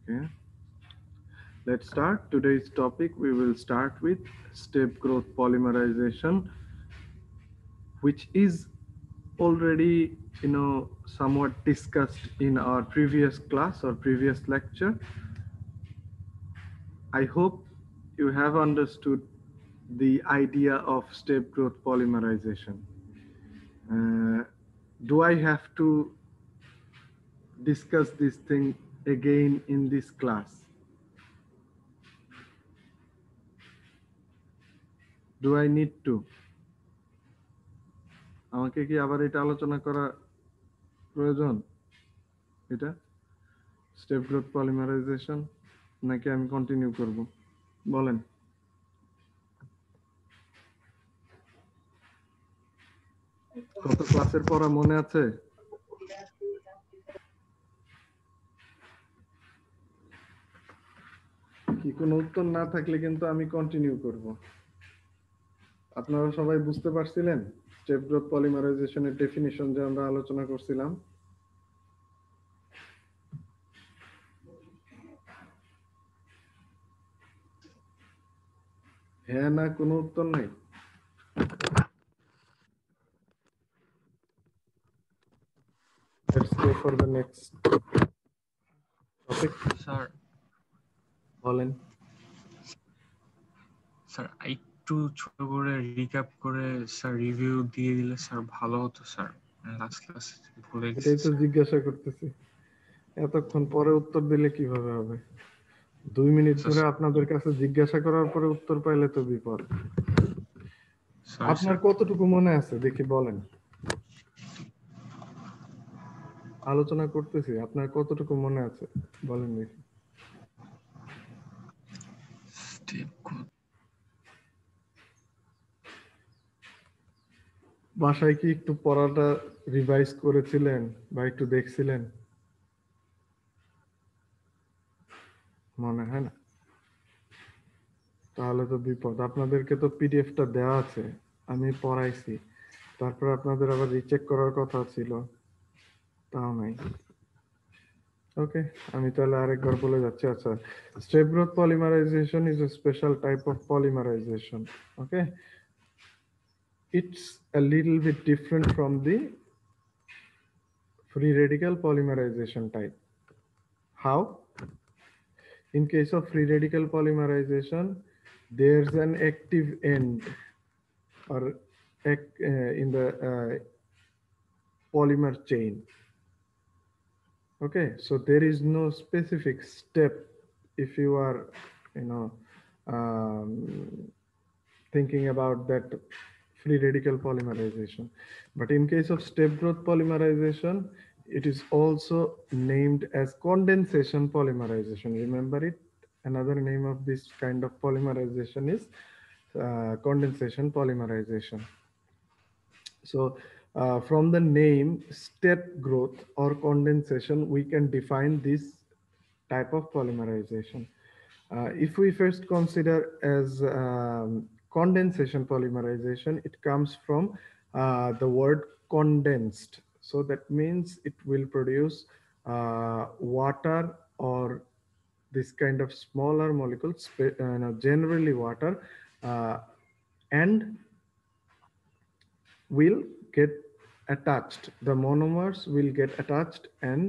Okay, let's start. Today's topic, we will start with step growth polymerization, which is already, somewhat discussed in our previous class or previous lecture. I hope you have understood the idea of step growth polymerization. Uh, do I have to discuss this thing again in this class? Do I need to? আমাকে কি আবার এটা আলোচনা করা প্রয়োজন? এটা step growth polymerisation নাকি আমি কন্টিনিউ করব? বলেন। কত ক্লাসের পড়া মনে আছে? কি কোনো উত্তর না থাকলে কিন্তু আমি কন্টিনিউ করব। আপনারা সবাই বুঝতে পারছিলেন স্টেপ গ্রোথ পলিমারাইজেশনের ডেফিনিশন যে আমরা আলোচনা করছিলাম? হ্যাঁ না কোনো উত্তর নাই? Let's go for the next topic. Sir বলেন। স্যার একটু ছোট করে রিক্যাপ করে স্যার রিভিউ দিয়ে দিলে স্যার ভালো হতো স্যার। লাস্ট ক্লাস ভুলে গেছি। এটাই তো জিজ্ঞাসা করতেছি, এতক্ষণ পরে উত্তর দিলে কিভাবে হবে? 2 মিনিট ধরে আপনাদের কাছে জিজ্ঞাসা করার পরে উত্তর পাইলে তো বিপদ। আপনার কতটুকু মনে আছে দেখি বলেন। আলোচনা করতেছি, আপনার কতটুকু মনে আছে বলেন দেখি। বাসায় কি একটু পড়াটা রিভাইজ করেছিলেন বা একটু দেখছিলেন? মনে হয় না? তাহলে তো বিপদ। আপনাদেরকে তো পিডিএফটা দেওয়া আছে, আমি পড়াইছি, তারপর আপনাদের আবার রিচেক করার কথা ছিল, তাও নাই। ওকে, আমি তাহলে আরেকবার বলে যাচ্ছি। আচ্ছা, step growth polymerization is a special type of polymerization. Okay, it's a little bit different from the free radical polymerization type. How? In case of free radical polymerization, there's an active end or in the polymer chain. Okay, so there is no specific step if you are, you know, um, thinking about that free radical polymerization. But in case of step growth polymerization, it is also named as condensation polymerization. Remember it? Another name of this kind of polymerization is condensation polymerization. So from the name step growth or condensation, we can define this type of polymerization. If we first consider as condensation polymerization, it comes from the word condensed. So that means it will produce water or this kind of smaller molecules, generally water, and will get attached. The monomers will get attached and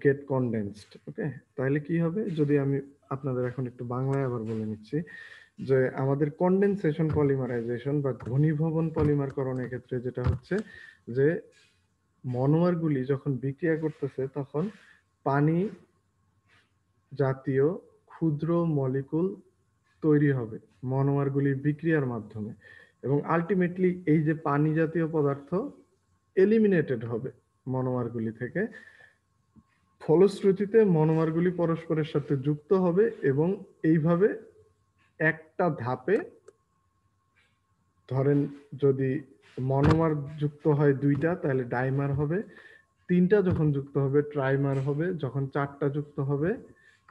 get condensed. Okay, তাহলে কি হবে যদি আমি আপনাদের এখন একটু বাংলায় আবার বলে নিচ্ছি যে আমাদের কন্ডেনসেশন পলিমারাইজেশন বা ঘনীভবন পলিমারকরণের ক্ষেত্রে যেটা হচ্ছে যে মনোমারগুলি যখন বিক্রিয়া করতেছে তখন পানি জাতীয় ক্ষুদ্র মলিকুল তৈরি হবে মনোমারগুলির বিক্রিয়ার মাধ্যমে, এবং আলটিমেটলি এই যে পানি জাতীয় পদার্থ এলিমিনেটেড হবে মনোমারগুলি থেকে। ফলশ্রুতিতে মনোমারগুলি পরস্পরের সাথে যুক্ত হবে এবং এইভাবে একটা ধাপে, ধরেন যদি মনোমার যুক্ত হয় 2টা তাহলে ডাইমার হবে, 3টা যখন যুক্ত হবে ট্রাইমার হবে, যখন 4টা যুক্ত হবে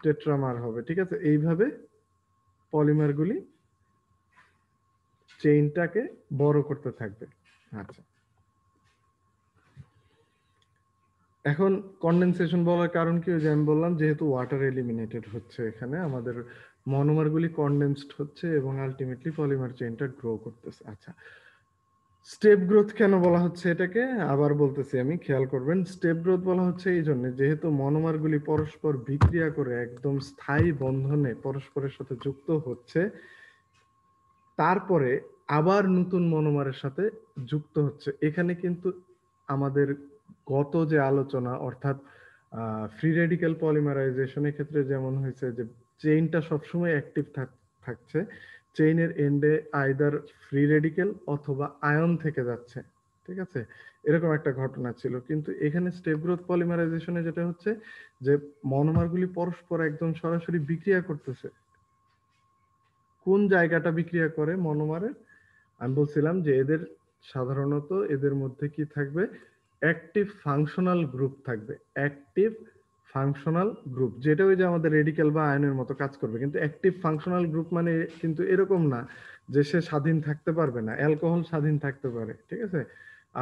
টেট্রামার হবে। ঠিক আছে, এইভাবে পলিমারগুলি চেইনটাকে বড় করতে থাকবে। আচ্ছা, এখন কন্ডেনসেশন বলার কারণ কি, ওই যে আমি বললাম যেহেতু ওয়াটার এলিমিনেটেড হচ্ছে এখানে, আমাদের মনোমারগুলি কন্ডেন্সড হচ্ছে এবং আলটিমেটলি পলিমার চেইনটা গ্রো করতেছে। আচ্ছা, স্টেপ গ্রোথ কেন বলা হচ্ছে এটাকে, আবার বলতেছি আমি, খেয়াল করবেন। স্টেপ গ্রোথ বলা হচ্ছে এই জন্য, যেহেতু মনোমারগুলি পরস্পর বিক্রিয়া করে একদম স্থায়ী বন্ধনে পরস্পরের সাথে যুক্ত হচ্ছে, তারপরে আবার নতুন মনোমারের সাথে যুক্ত হচ্ছে। এখানে কিন্তু আমাদের গত যে আলোচনা, অর্থাৎ ফ্রি রেডিক্যাল পলিমারাইজেশনের ক্ষেত্রে যেমন হয়েছে যে চেইনটা সবসময় অ্যাক্টিভ থাকছে, চেইনের এন্ডে আইদার ফ্রি রেডিক্যাল অথবা আয়ন থেকে যাচ্ছে, ঠিক আছে, এরকম একটা ঘটনা ছিল। কিন্তু এখানে স্টেপ গ্রোথ পলিমারাইজেশনে যেটা হচ্ছে যে মনোমারগুলি পরস্পর একদম সরাসরি বিক্রিয়া করতেছে। কোন জায়গাটা বিক্রিয়া করে মনোমারের, আমি বলছিলাম যে এদের সাধারণত এদের মধ্যে কি থাকবে, অ্যাক্টিভ ফাংশনাল গ্রুপ থাকবে। অ্যাক্টিভ ফাংশনাল গ্রুপ, যেটা ওই যে আমাদের রেডিক্যাল বা আয়নের মতো কাজ করবে। কিন্তু অ্যাক্টিভ ফাংশনাল গ্রুপ মানে কিন্তু এরকম না যে সে স্বাধীন থাকতে পারবে না। অ্যালকোহল স্বাধীন থাকতে পারে, ঠিক আছে,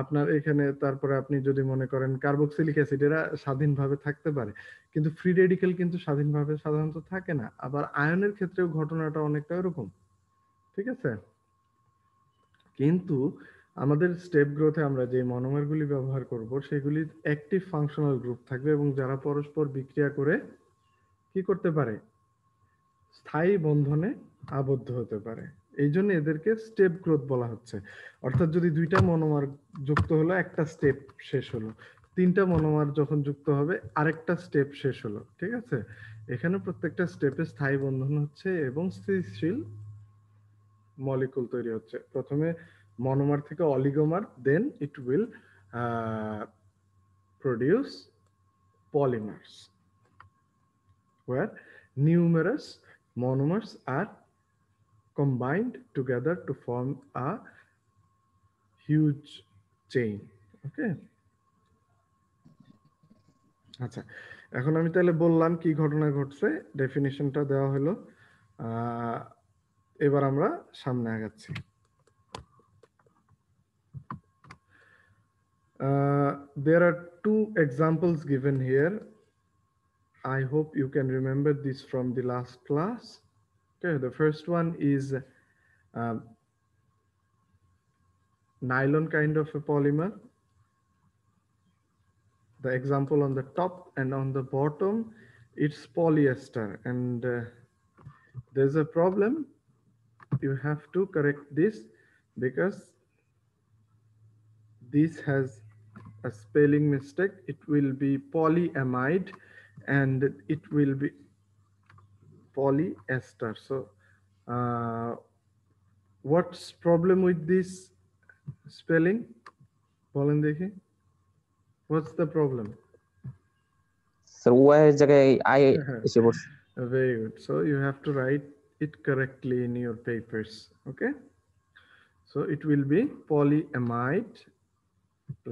আপনার এখানে। তারপরে আপনি যদি মনে করেন কার্বক্সিলিক অ্যাসিড, এরা স্বাধীনভাবে থাকতে পারে, কিন্তু ফ্রি রেডিক্যাল কিন্তু স্বাধীনভাবে সাধারণত থাকে না। আবার আয়নের ক্ষেত্রেও ঘটনাটা অনেকটা এরকম, ঠিক আছে। কিন্তু আমাদের স্টেপ গ্রোথে আমরা যে মনোমারগুলি ব্যবহার করব সেগুলি অ্যাক্টিভ ফাংশনাল গ্রুপ থাকবে এবং যারা পরস্পর বিক্রিয়া করে কি করতে পারে, স্থায়ী বন্ধনে আবদ্ধ হতে পারে। এই জন্য এদেরকে স্টেপ গ্রোথ বলা হচ্ছে। অর্থাৎ যদি দুইটা মনোমার যুক্ত হলো, একটা স্টেপ শেষ হলো, তিনটা মনোমার যখন যুক্ত হবে আরেকটা স্টেপ শেষ হলো, ঠিক আছে। এখানে প্রত্যেকটা স্টেপে স্থায়ী বন্ধন হচ্ছে এবং স্থিতিশীল মলিকুল তৈরি হচ্ছে। প্রথমে মনোমার থেকে oligomer, then it will produce polymers where numerous monomers are combined together to form a huge chain. Okay, আচ্ছা, এখন আমি তাহলে বললাম কি ঘটনা ঘটছে, ডেফিনিশনটা দেওয়া হলো। এবার আমরা সামনে আগাচ্ছি। There are two examples given here. I hope you can remember this from the last class. Okay, the first one is nylon kind of a polymer. The example on the top and on the bottom, it's polyester, and there's a problem. You have to correct this because this has a spelling mistake. It will be polyamide and it will be polyester. So what's problem with this spelling? বলেন দেখি, what's the problem? Sir Y জায়গায় I এসে পড়ছে। Very good. So you have to write it correctly in your papers. Okay. So it will be polyamide,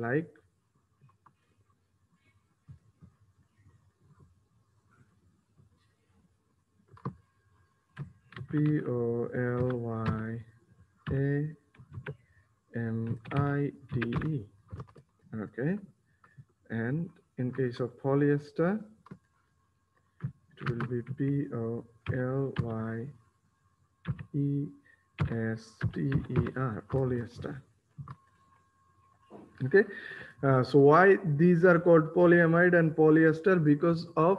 like polyamide. Okay. And in case of polyester, it will be polyester, polyester. Okay, so why these are called polyamide and polyester? Because of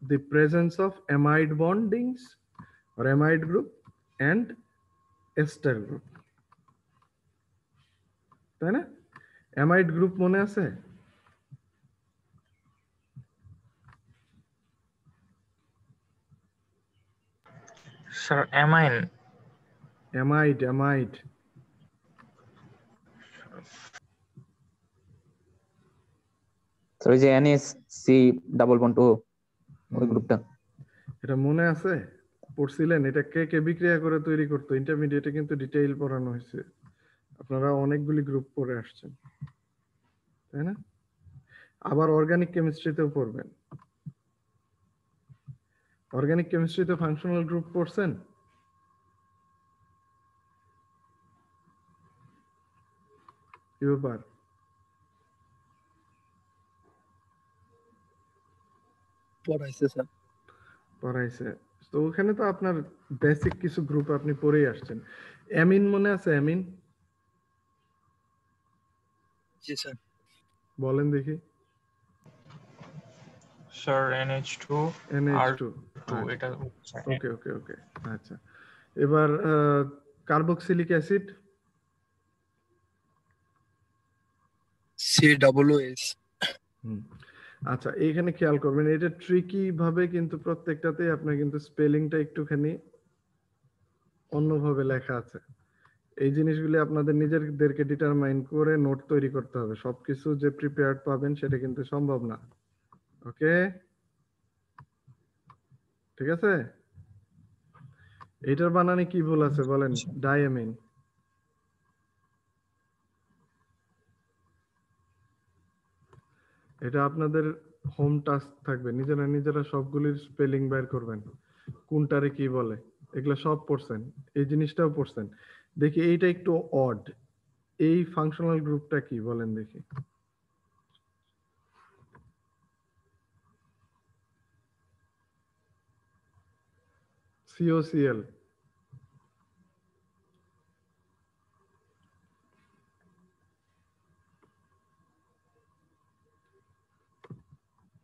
the presence of amide bondings or amide group and ester group. তাই না? amide group মনে আছে? Sir amine. amide sir ওই যে NH3 double bond ও ওই গ্রুপটা এটা মনে আছে? পড়ছিলেন? এটা কে কে বিক্রিয়া করে তৈরি করতো? ইন্টারমিডিয়েটে কিন্তু ডিটেইল পড়ানো হয়েছে। আপনারা অনেকগুলি গ্রুপ পড়ে আসছেন, তাই না? আবার অর্গানিক কেমিস্ট্রিতেও পড়বেন। অর্গানিক কেমিস্ট্রিতে ফাংশনাল গ্রুপ পড়ছেন? কি ব্যাপার? পড়াইছে স্যার। পড়াইছে। তো ওখানে তো আপনার বেসিক কিছু গ্রুপ আপনি পড়েই আসছেন। অ্যামিন মনে আছে? অ্যামিন জি স্যার। বলেন দেখি। স্যার NH2 NH2 R2 এটা হচ্ছে ওকে ওকে ওকে আচ্ছা। এবার কার্বক্সিলিক অ্যাসিড COOH। আচ্ছা, এইখানে খেয়াল করবেন, এটা ট্রিকি ভাবে কিন্তু প্রত্যেকটাতে আপনার কিন্তু স্পেলিংটা একটুখানি অন্যভাবে লেখা আছে। এই জিনিসগুলি আপনাদের নিজেদেরকে ডিটারমাইন করে নোট তৈরি করতে হবে। সবকিছু যে প্রিপেয়ার্ড পাবেন সেটা কিন্তু সম্ভব না। ওকে, ঠিক আছে? এটার বানানে কি ভুল আছে বলেন? ডায়ামিন। এটা আপনাদের হোম টাস্ক থাকবে, নিজেরা সবগুলির স্পেলিং বের করবেন, কোনটারে কি বলে। এগুলো সব পড়ছেন, এই জিনিসটাও পড়ছেন। দেখি এইটা একটু অড, এই ফাংশনাল গ্রুপটা কি বলেন দেখি। COCl।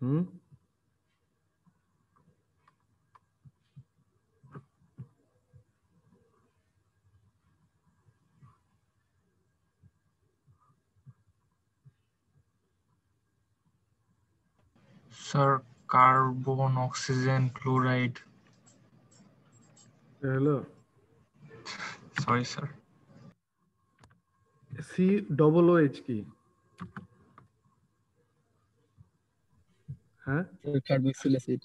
হুম, sir carbon oxygen chloride. Hello, sorry sir. COOH কি? হ্যাঁ, কার্বক্সিল অ্যাসিড।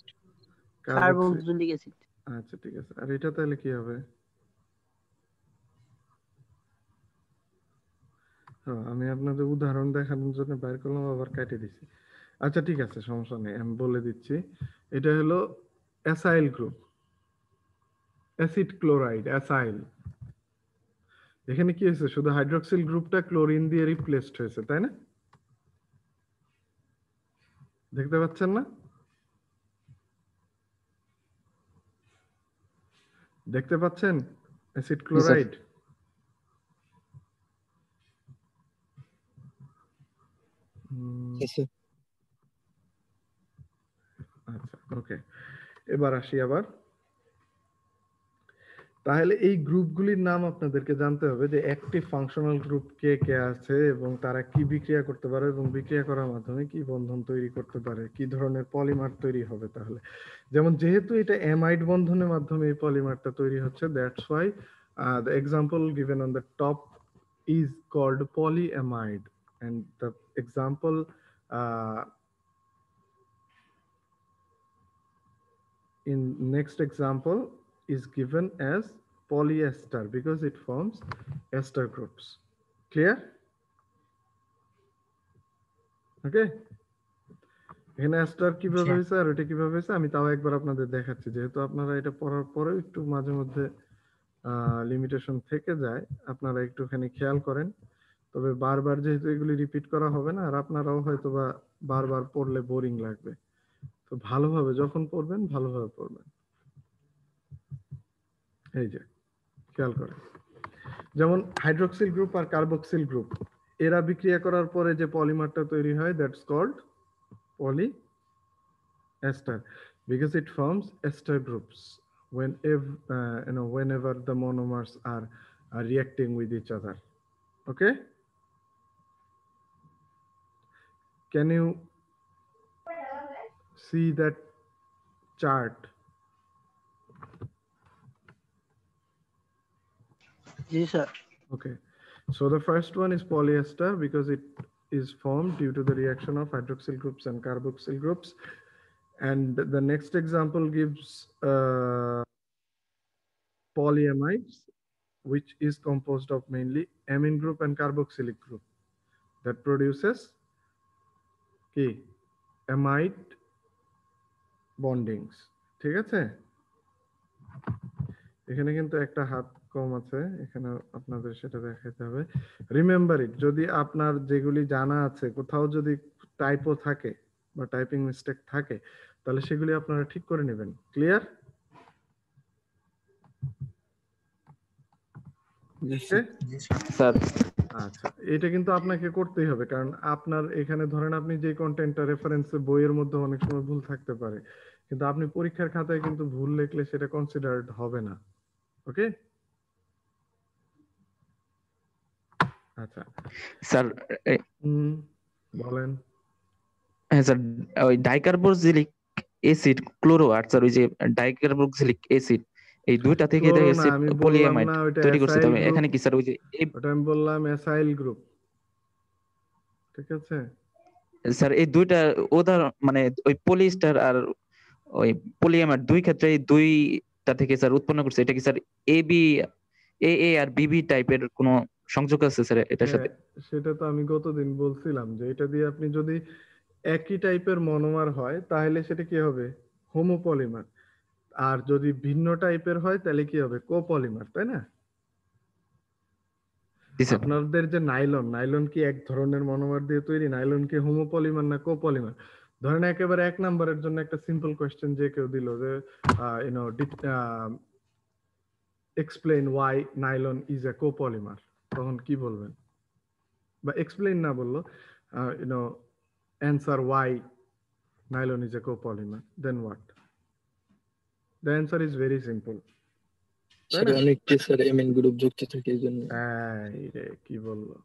Carboxylic acid. আচ্ছা ঠিক আছে। আর এটা তাহলে কি হবে? আমি আপনাদের উদাহরণ দেখানোর জন্য বের করলাম, আবার কেটে দিছি। আচ্ছা ঠিক আছে, সমস্যা নেই, আমি বলে দিচ্ছি। এটা হলো acyl group, acid chloride, acyl. এখানে কি হয়েছে? শুধু হাইড্রোক্সিল গ্রুপটা ক্লোরিন দিয়ে রিপ্লেসড হয়েছে, তাই না? দেখতে পাচ্ছেন না? দেখতে পাচ্ছেন অ্যাসিড ক্লোরাইড? আচ্ছা ওকে, এবার আসি আবার। তাহলে এই গ্রুপগুলির নাম আপনাদেরকে জানতে হবে, যে অ্যাক্টিভ ফাংশনাল গ্রুপ কে কে আছে এবং তারা কি বিক্রিয়া করতে পারে এবং বিক্রিয়া করার মাধ্যমে কি বন্ধন তৈরি করতে পারে, কি ধরনের পলিমার তৈরি হবে। তাহলে যেমন যেহেতু এটা অ্যামাইড বন্ধনের মাধ্যমে এই পলিমারটা তৈরি হচ্ছে, that's why the example given on the top is called polyamide, and the example in next example is given as polyester because it forms ester groups. Clear? Okay, এখানে ester কিভাবে হয়েছে আর এটা কিভাবে হয়েছে আমি তাও একবার আপনাদের দেখাচ্ছি, যেহেতু আপনারা এটা পড়ার পরেও একটু মাঝে মধ্যে লিমিটেশন থেকে যায়, আপনারা একটুখানি খেয়াল করেন। তবে বারবার যেহেতু এগুলি রিপিট করা হবে না, আর আপনারাও হয়তো বা বারবার পড়লে বোরিং লাগবে, তো ভালোভাবে যখন পড়বেন ভালোভাবে পড়বেন। এই যে খেয়াল করেন, যেমন হাইড্রোক্সিল গ্রুপ আর কার্বক্সিল গ্রুপ, এরা বিক্রিয়া করার পরে যে পলিমারটা তৈরি হয়, that's called polyester because it forms ester groups whenever the monomers are reacting with each other. Okay, can you see that chart? Yes sir. Okay, so the first one is polyester because it is formed due to the reaction of hydroxyl groups and carboxyl groups, and the next example gives polyamides, which is composed of mainly amine group and carboxylic group that produces amide bondings. ঠিক আছে, এখানে কিন্তু একটা হাত কম আছে, এখানে আপনাদের সেটা দেখাতে হবে। রিমেম্বার ইট, যদি আপনার যেগুলি জানা আছে কোথাও যদি টাইপও থাকে বা টাইপিং মিস্টেক থাকে, তাহলে সেগুলি আপনারা ঠিক করে নেবেন। ক্লিয়ার? Yes, sir. স্যার আচ্ছা, এটা কিন্তু আপনাকে করতেই হবে, কারণ আপনার এখানে ধরেন আপনি যে কন্টেন্টটা রেফারেন্স বইয়ের মধ্যে অনেক সময় ভুল থাকতে পারে, কিন্তু আপনি পরীক্ষার খাতায় কিন্তু ভুল লিখলে সেটা কনসিডার্ড হবে না। ওকে? আচ্ছা, স্যার হুম, বলেন। হ্যাঁ স্যার, ওই ডাইকার্বক্সিলিক অ্যাসিড ক্লোরো আর স্যার ওই যে ডাইকার্বক্সিলিক অ্যাসিড, এই দুইটা থেকে ক্লোরো না, দেখেছি আমি বললাম পলিঅ্যামাইড না, ওইটা তৈরি করছে। অ্যাসাইল তবে গ্রুপ। এখানে কি স্যার ওই যে ওটা আমি বললাম অ্যাসাইল গ্রুপ। ঠিক আছে? স্যার এই দুইটা উদাহরণ মানে ওই পলিস্টার আর ওই পলিঅ্যামাইড দুই ক্ষেত্রে দুইটা থেকে স্যার উৎপন্ন করছে। এটা কি স্যার এ আর বিবি টাইপের কোনো সংযোগ আছে স্যার এটার হ্যাঁ, সাথে? সেটা তো আমি গতদিন বলছিলাম যে এটা দিয়ে আপনি যদি একই টাইপের মনোমার হয় তাহলে সেটা কি হবে? হোমোপলিমার। আর যদি ভিন্ন টাইপের হয় তাহলে কি হবে? কোপলিমার, তাই না? জি স্যার। আপনাদের যে নাইলন, নাইলন কি এক ধরনের মনোমার দিয়ে তৈরি? নাইলন কি হোমোপলিমার না কোপলিমার? ধরেন একেবারে 1 নম্বরের জন্য একটা সিম্পল কোশ্চেন যে কেউ দিল যে you know explain why nylon is a copolymer, তখন কি বলবেন? বা এক্সপ্লেইন না বললো, you know answer why nylon is a copolymer, then what? The answer is very simple. তাই স্যার না? অনেকটি স্যার এমএন গ্রুপ যুক্ত থাকে এই জন্য। এই রে, কি বললো?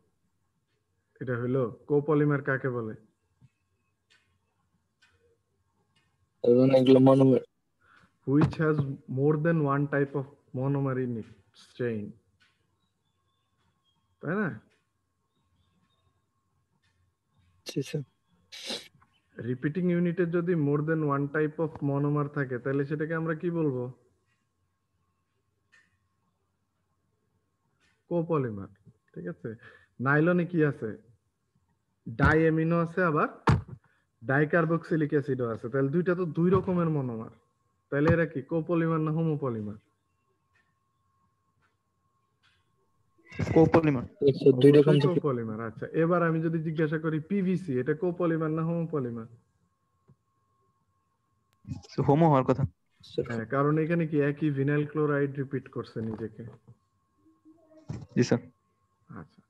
এটা হলো কোপলিমার কাকে বলে? আর অনেকগুলো monomer. Which has more than one type of monomer in its chain. তাই না? জি স্যার। রিপিটিং ইউনিটের যদি মোর দেন ওয়ান টাইপ অফ মনোমার থাকে তাহলে সেটাকে আমরা কি বলবো? কোপলিমার। ঠিক আছে? নাইলনে কি আছে? ডাইঅ্যামিনো আছে, আবার ডাইকার্বক্সিলিক অ্যাসিডও আছে। তাহলে দুইটা তো দুই রকমের মনোমার। তাহলে এরা কি কোপলিমার না হোমোপলিমার? কোপলিমার। স্যার দুই রকম অবশ্যই থাকে। কোপলিমার। আচ্ছা, এবার আমি যদি জিজ্ঞাসা করি পিভিসি, এটা কোপলিমার না হোমোপলিমার? হোমো হওয়ার কথা। স্যার হ্যাঁ, কারণ এখানে কি একই ভিনাইল ক্লোরাইড রিপিট করছে নিজেকে। জি স্যার। আচ্ছা,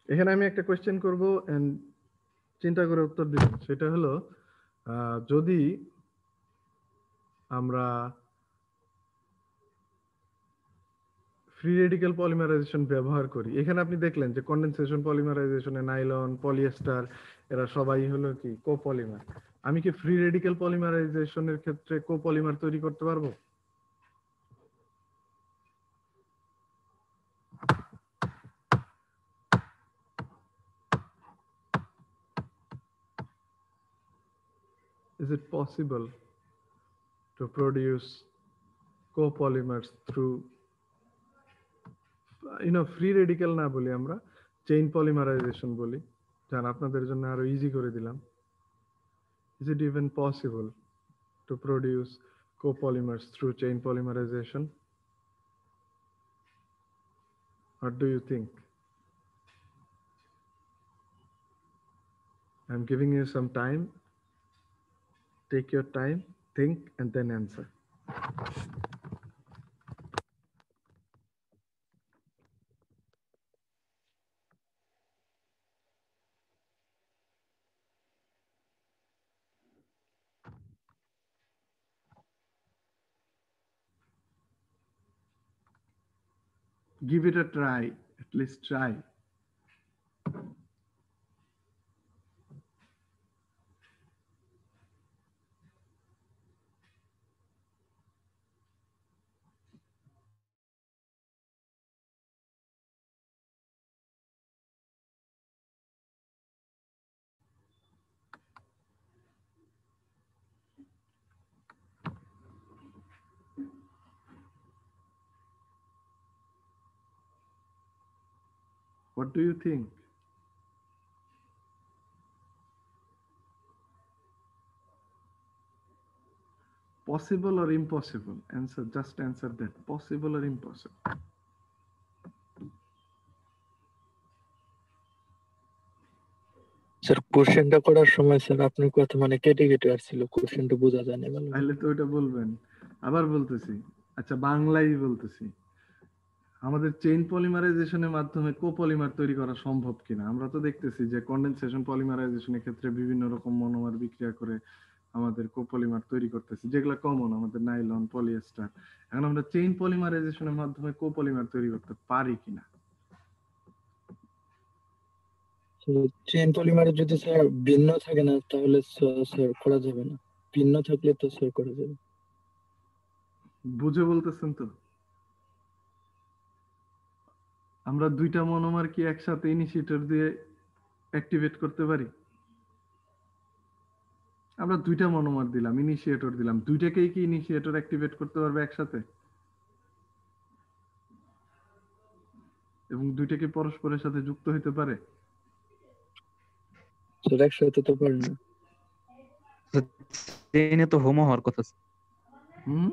এখানে আমি একটা কোশ্চেন করব এন্ড চিন্তা করে উত্তর দিবেন। সেটা হলো যদি আমরা ফ্রি রেডিক্যাল পলিমারাইজেশন ব্যবহার করি, এখানে আপনি দেখলেন যে কন্ডেনসেশন পলিমারাইজেশনে নাইলন, পলিয়েস্টার এরা সবাই হলো কি কোপলিমার। আমি কি ফ্রি রেডিক্যাল পলিমারাইজেশনের ক্ষেত্রে কোপলিমার তৈরি করতে পারবো? Is it possible to produce copolymers through free radical না বলি, আমরা চেইন পলিমারাইজেশন বলি, জান আপনাদের জন্য আরো ইজি করে দিলাম। Is it even possible to produce copolymers through chain polymerization? What do you think? I'm giving you some time. Take your time, think, and then answer. Give it a try, at least try. What do you think? Possible or impossible? Answer, just answer that. Possible or impossible? Sir কোশ্চেনটা করার সময় sir আপনার কথা মানে কেটে কেটে আসছিল, কোশ্চেনটা বোঝা যায় না ভালো করে। তাহলে তো ওইটা বলবেন। আবার বলতেছি, আচ্ছা বাংলাই বলতেছি, আমাদের চেইন পলিমারাইজেশনের মাধ্যমে কোপলিমার তৈরি করা সম্ভব কিনা। আমরা তো দেখতেছি যে কন্ডেনসেশন পলিমারাইজেশনের ক্ষেত্রে বিভিন্ন রকম মনোমার বিক্রিয়া করে আমাদের কোপলিমার তৈরি করতেছি, যেগুলো কমন আমাদের নাইলন, পলিয়েস্টার। এখন আমরা চেইন পলিমারাইজেশনের মাধ্যমে কোপলিমার তৈরি করতে পারি কিনা। চেইন পলিমারে যদি স্যার ভিন্ন থাকে না তাহলে স্যার করা যাবে না, ভিন্ন থাকলে তো স্যার করা যাবে। বুঝে বলতেছেন তো? আমরা দুইটা মনোমার কি একসাথে ইনিশিয়েটর দিয়ে অ্যাক্টিভেট করতে পারি? আমরা দুইটা মনোমার দিলাম, ইনিশিয়েটর দিলাম, দুইটাকেই কি ইনিশিয়েটর অ্যাক্টিভেট করতে পারবে একসাথে? এবং দুইটাকে পরস্পরের সাথে যুক্ত হতে পারে? স্যার একসাথে তো পারে না। চেইনে তো হোমো হওয়ার কথা স্যার। হুম,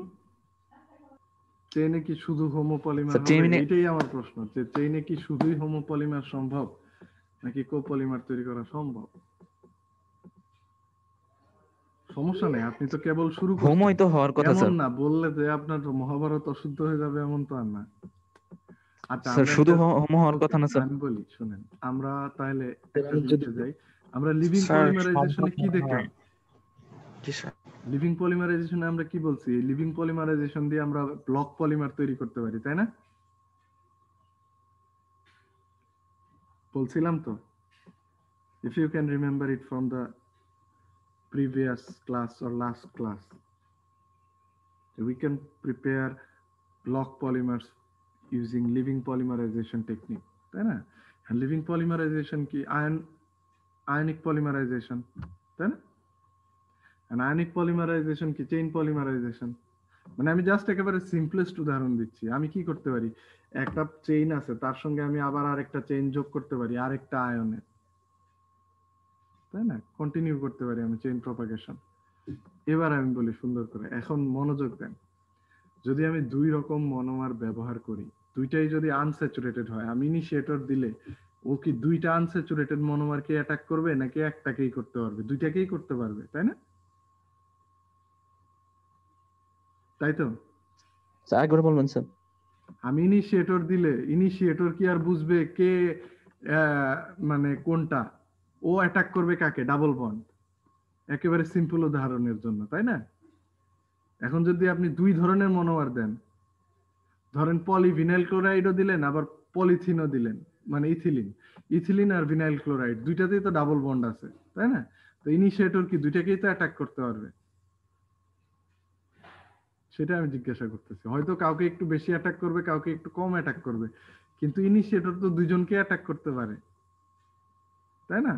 চেইনে কি শুধু হোমোপলিমার স্যার হবে? চেইনে এটাই আমার প্রশ্ন, যে চেইনে কি শুধুই হোমোপলিমার সম্ভব নাকি কোপলিমার তৈরি করা সম্ভব? সমস্যা নেই, আপনি তো কেবল শুরু করছেন। হোমোই তো হওয়ার কথা এমন স্যার। না বললে যে আপনার মহাভারত অশুদ্ধ হয়ে যাবে, এমন তো আর না। আচ্ছা স্যার আমরা শুধু একটা হোমো হওয়ার কথা না স্যার। আমি বলি শুনেন, আমরা তাহলে স্যার একটা আমি যদি জিনিসে যাই। আমরা লিভিং স্যার পলিমারাইজেশনে সম্ভব কি মনে দেখলাম? হয়। জি স্যার। লিভিং পলিমারাইজেশনে আমরা কি বলছি? লিভিং পলিমারাইজেশন দিয়ে আমরা ব্লক পলিমার তৈরি করতে পারি, তাই না? বলছিলাম তো, if you can remember it from the previous class or last class, we can prepare block polymers using living polymerization technique, তাই না? and living polymerization কি ionic polymerization, তাই না? and ionic polymerization কি chain polymerization। মানে আমি just একেবারে simplest উদাহরণ দিচ্ছি। আমি কি করতে পারি, একটা চেইন আছে, তার সঙ্গে আমি আবার আরেকটা চেইন যোগ করতে পারি আরেকটা আয়নের, তাই না? কন্টিনিউ করতে পারি আমি চেইন প্রপাগেশন। এবার আমি বলি সুন্দর করে, এখন মনোযোগ দেন। যদি আমি দুই রকম মনোমার ব্যবহার করি, দুইটাই যদি আনস্যাচুরেটেড হয়, আমি ইনিশিয়েটর দিলে ও কি দুইটা আনস্যাচুরেটেড মনোমারকে অ্যাটাক করবে নাকি একটাকেই করতে পারবে? দুইটাকেই করতে পারবে, তাই না? তাই তো? স্যার একবার বলবেন স্যার। আমি ইনিশিয়েটর দিলে ইনিশিয়েটর কি আর বুঝবে কে মানে কোনটা? ও অ্যাটাক করবে কাকে? Double bond. একেবারে সিম্পল উদাহরণের জন্য, তাই না? এখন যদি আপনি দুই ধরনের মনোমার দেন, ধরেন পলিভিনাইল ক্লোরাইডও দিলেন আবার পলিথিনও দিলেন, মানে ইথিলিন, ইথিলিন আর ভিনাইল ক্লোরাইড দুইটাতেই তো ডাবল বন্ড আছে, তাই না? তো ইনিশিয়েটর কি দুইটাকেই তো অ্যাটাক করতে পারবে? সেটা আমি জিজ্ঞাসা করতেছি। হয়তো কাউকে একটু বেশি অ্যাটাক করবে, কাউকে একটু কম অ্যাটাক করবে, কিন্তু ইনিশিয়েটর তো দুইজনকে অ্যাটাক করতে পারে, তাই না?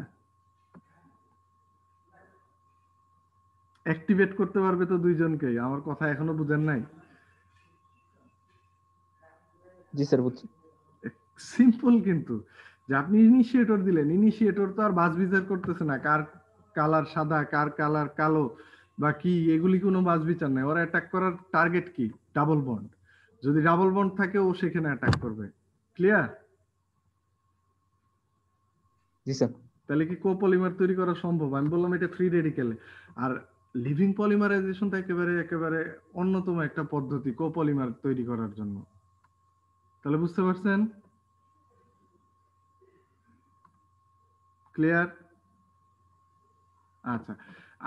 অ্যাক্টিভেট করতে পারবে তো দুইজনকেই। আমার কথা এখনো বুঝেন নাই? জি স্যার বুঝছি। সিম্পল কিন্তু, যে আপনি ইনিশিয়েটর দিলেন, ইনিশিয়েটর তো আর বাজ বিচার করতেছে না কার কালার সাদা কার কালার কালো বা কি, এগুলি কোনো বাজ বিচার নাই। ওরা অ্যাটাক করার টার্গেট কি? Double bond. যদি ডাবল বন্ড থাকে ও সেখানে অ্যাটাক করবে। ক্লিয়ার? জি স্যার। তাহলে কি কোপলিমার তৈরি করা সম্ভব? আমি বললাম এটা ফ্রি রেডিক্যাল। আর লিভিং পলিমারাইজেশনটা একেবারে একেবারে অন্যতম একটা পদ্ধতি কোপলিমার তৈরি করার জন্য। তাহলে বুঝতে পারছেন? ক্লিয়ার? আচ্ছা,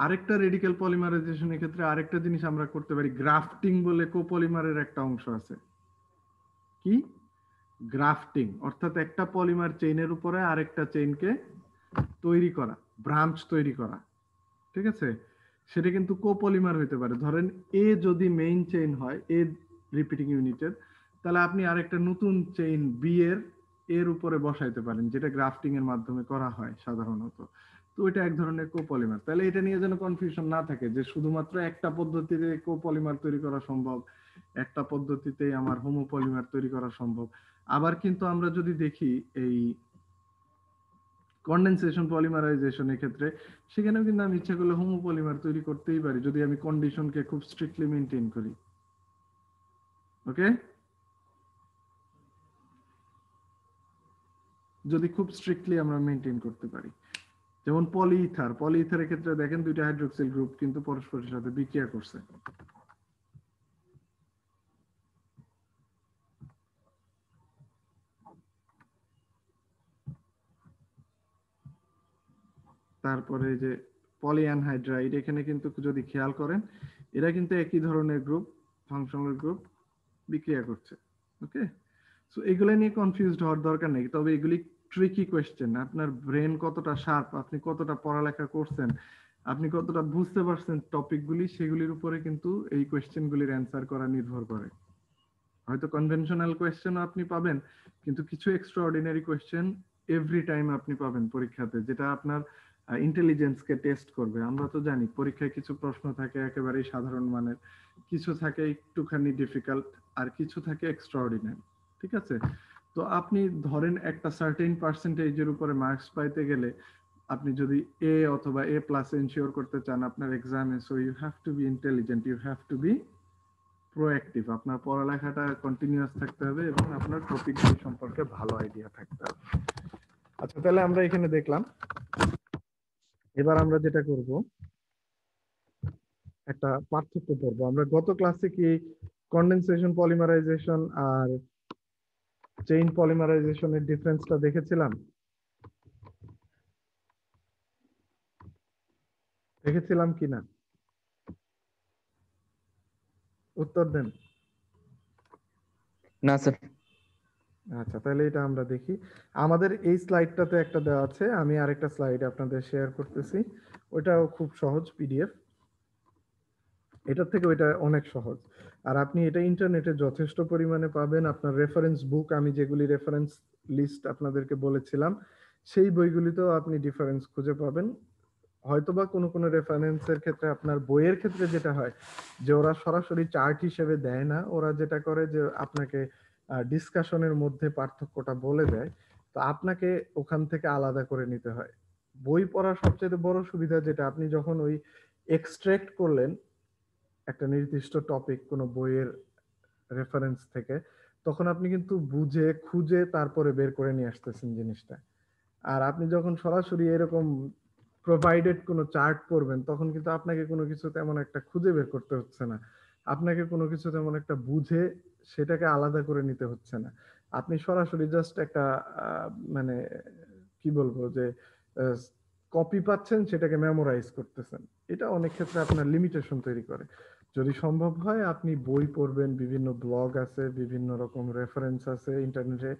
আরেকটা রেডিক্যাল পলিমারাইজেশনের ক্ষেত্রে আরেকটা জিনিস আমরা করতে পারি, গ্রাফটিং বলে কোপলিমারের একটা অংশ আছে। কি? গ্রাফটিং, অর্থাৎ একটা পলিমার চেইনের উপরে আরেকটা চেইনকে তৈরি করা, ব্রাঞ্চ তৈরি করা, ঠিক আছে? সেটা কিন্তু কোপলিমার হইতে পারে। ধরেন এ যদি মেইন চেইন হয়, এ রিপিটিং ইউনিটের, তাহলে আপনি আরেকটা নতুন চেইন বি এর উপরে বসাইতে পারেন, যেটা গ্রাফটিং এর মাধ্যমে করা হয় সাধারণত। তো এটা এক ধরনের কোপলিমার। তাহলে এটা নিয়ে যেন কনফিউশন না থাকে যে শুধুমাত্র একটা পদ্ধতিতে কোপলিমার তৈরি করা সম্ভব, একটা পদ্ধতিতে আমার হোমোপলিমার তৈরি করা সম্ভব। আবার কিন্তু আমরা যদি দেখি এই কন্ডেনসেশন পলিমারাইজেশনের ক্ষেত্রে, সেখানেও কিন্তু আমি ইচ্ছা করলে হোমোপলিমার তৈরি করতেই পারি, যদি আমি কন্ডিশনকে খুব স্ট্রিক্টলি মেনটেন করি। ওকে, যদি খুব স্ট্রিক্টলি আমরা মেনটেন করতে পারি। যেমন পলিইথারের ক্ষেত্রে দেখেন দুইটা হাইড্রোক্সিল গ্রুপ কিন্তু পরস্পরের সাথে বিক্রিয়া করছে। তারপরে যে পলিঅ্যানহাইড্রাইড, এখানে কিন্তু যদি খেয়াল করেন এরা কিন্তু একই ধরনের গ্রুপ, ফাংশনাল গ্রুপ বিক্রিয়া করছে। ওকে, সো এগুলো নিয়ে কনফিউজড হওয়ার দরকার নেই, তবে এগুলি ট্রিকি কোয়েশ্চেন। আপনার ব্রেন কতটা শার্প, আপনি কতটা পড়ালেখা করছেন, আপনি কতটা বুঝতে পারছেন টপিকগুলি, সেগুলির উপরে কিন্তু এই কোয়েশ্চেনগুলির অ্যান্সার করা নির্ভর করে। হয়তো কনভেনশনাল কোয়েশ্চেন আপনি পাবেন, কিন্তু কিছু এক্সট্রাঅর্ডিনারি কোয়েশ্চেন এভরি টাইম আপনি পাবেন পরীক্ষাতে, যেটা আপনার ইন্টেলিজেন্সকে টেস্ট করবে। আমরা তো জানি পরীক্ষায় কিছু প্রশ্ন থাকে একেবারেই সাধারণ মানের, কিছু থাকে একটুখানি ডিফিকাল্ট, আর কিছু থাকে এক্সট্রাঅর্ডিনারি। ঠিক আছে, তো আপনি ধরেন একটা সার্টেন পার্সেন্টেজের উপরে মার্কস পাইতে গেলে আপনি যদি এ অথবা এ প্লাস এনশিওর করতে চান আপনার এক্সামে, so you have to be intelligent, you have to be proactive. আপনার পড়ালেখাটা কন্টিনিউয়াস থাকতে হবে এবং আপনার টপিকগুলি সম্পর্কে ভালো আইডিয়া থাকতে হবে। আচ্ছা, তাহলে আমরা এখানে দেখলাম। এবার আমরা যেটা করব, একটা পার্থক্য করব। আমরা গত ক্লাসে কি কন্ডেনসেশন পলিমারাইজেশন আর চেইন পলিমারাইজেশনের ডিফারেন্সটা দেখেছিলাম? দেখেছিলাম কিনা উত্তর দেন। না স্যার। আচ্ছা, তাহলে এটা আমরা দেখি। আমাদের এই স্লাইডটাতে একটা দেওয়া আছে, আমি আরেকটা স্লাইড আপনাদের শেয়ার করতেছি। ওইটাও খুব সহজ পিডিএফ, এটার থেকে ওইটা অনেক সহজ। আর আপনি এটা ইন্টারনেটে যথেষ্ট পরিমাণে পাবেন। আপনার রেফারেন্স বুক, আমি যেগুলি রেফারেন্স লিস্ট আপনাদেরকে বলেছিলাম, সেই বইগুলিতেও আপনি ডিফারেন্স খুঁজে পাবেন। হয়তোবা কোনো কোনো রেফারেন্সের ক্ষেত্রে আপনার বইয়ের ক্ষেত্রে যেটা হয় যে ওরা সরাসরি চার্ট হিসেবে দেয় না, ওরা যেটা করে যে আপনাকে ডিসকাশনের মধ্যে পার্থক্যটা বলে দেয়, তো আপনাকে ওখান থেকে আলাদা করে নিতে হয়। বই পড়ার সবচেয়ে বড় সুবিধা যেটা, আপনি যখন ওই এক্সট্রাক্ট করলেন একটা নির্দিষ্ট টপিক কোনো বইয়ের রেফারেন্স থেকে, তখন আপনি কিন্তু বুঝে খুঁজে তারপরে বের করে নিয়ে আসতেছেন জিনিসটা। আর আপনি যখন সরাসরি এরকম প্রোভাইডেড কোনো চার্ট করবেন, তখন কিন্তু আপনাকে কোনো কিছু তেমন একটা খুঁজে বের করতে হচ্ছে না, আপনাকে কোনো কিছু তেমন একটা বুঝে সেটাকে আলাদা করে নিতে হচ্ছে না। আপনি সরাসরি জাস্ট একটা মানে কি বলবো যে কপি পাচ্ছেন, সেটাকে মেমোরাইজ করতেছেন। এটা অনেক ক্ষেত্রে আপনার লিমিটেশন তৈরি করে। যদি সম্ভব হয় আপনি বই পড়বেন, বিভিন্ন ব্লগ আছে, বিভিন্ন রকম রেফারেন্স আছে ইন্টারনেটে,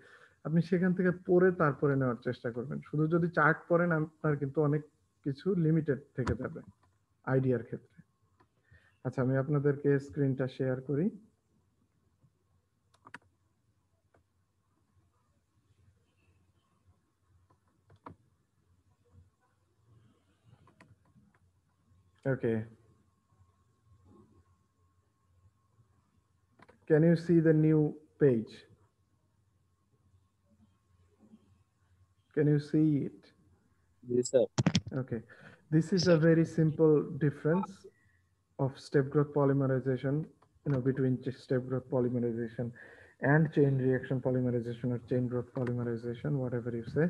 আপনি সেখান থেকে পড়ে তারপরে নেওয়ার চেষ্টা করবেন। শুধু যদি চার্ট পড়েন আপনার কিন্তু অনেক কিছু লিমিটেড থেকে যাবে আইডিয়ার ক্ষেত্রে। আচ্ছা, আমি আপনাদেরকে স্ক্রিনটা শেয়ার করি। Okay. Can you see the new page? Can you see it? Yes, sir. Okay. This is a very simple difference of step growth polymerization, between step growth polymerization and chain reaction polymerization or chain growth polymerization, whatever you say.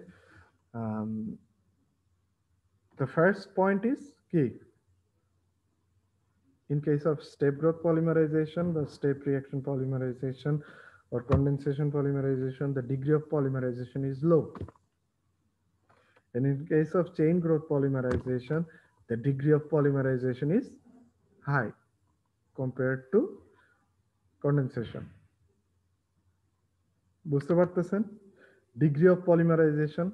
The first point is key. In case of step growth polymerization, the step reaction polymerization or condensation polymerization, the degree of polymerization is low. And in case of chain growth polymerization, the degree of polymerization is high compared to condensation. বুঝতে পারতেছেন? Degree of polymerisation,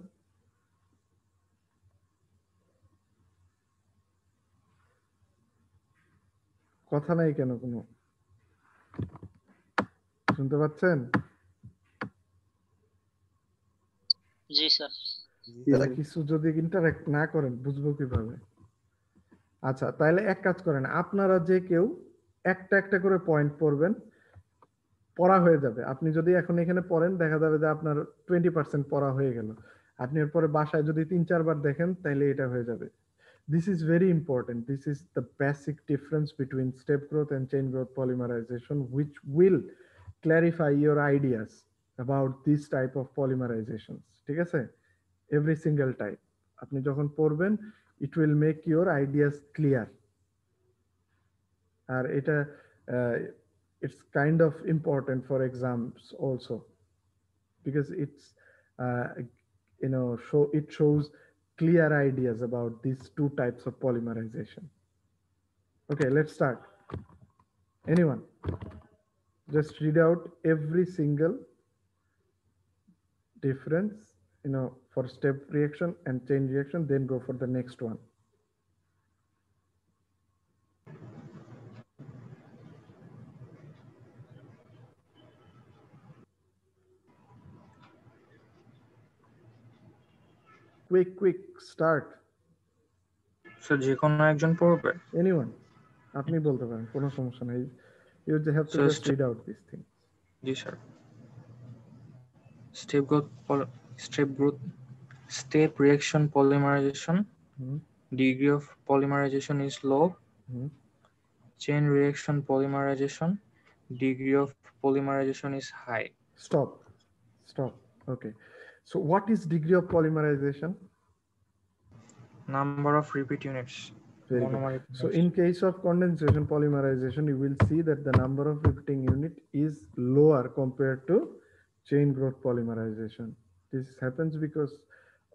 কথা নাই কেন কোনো? শুনতে পাচ্ছেন? জি sir. কিছু যদি ইন্টারঅ্যাক্ট না করেন বুঝবো কিভাবে? আচ্ছা, তাহলে এক কাজ করেন, আপনারা যে কেউ একটা একটা করে পয়েন্ট পড়বেন, পড়া হয়ে যাবে। আপনি যদি এখন এখানে পড়েন, দেখা যাবে যে আপনার 20% পড়া হয়ে গেল। আপনি এরপরে বাসায় যদি 3-4 বার দেখেন, তাহলে এটা হয়ে যাবে। This is very important. This is the basic difference between step growth and chain growth polymerization, which will clarify your ideas about this type of polymerizations. ঠিক আছে? Every single type. আপনি যখন পড়বেন it will make your ideas clear. আর এটা it's kind of important for exams also because it's it shows clear ideas about these two types of polymerization. Okay, let's start. Anyone? Just read out every single difference, for step reaction and chain reaction, then go for the next one. Quick, start. Sir যে কোনো একজন পড়বে? Anyone? আপনি বলতে পারেন, কোনো সমস্যা নেই। You have to just read out these things. G sir. Step reaction polymerization. Degree of polymerization is low. Chain reaction polymerization. Degree of polymerization is high. Stop. Okay. So what is degree of polymerization? Number of repeat units. Very good. So in case of condensation polymerization, you will see that the number of repeating unit is lower compared to chain growth polymerization. This happens because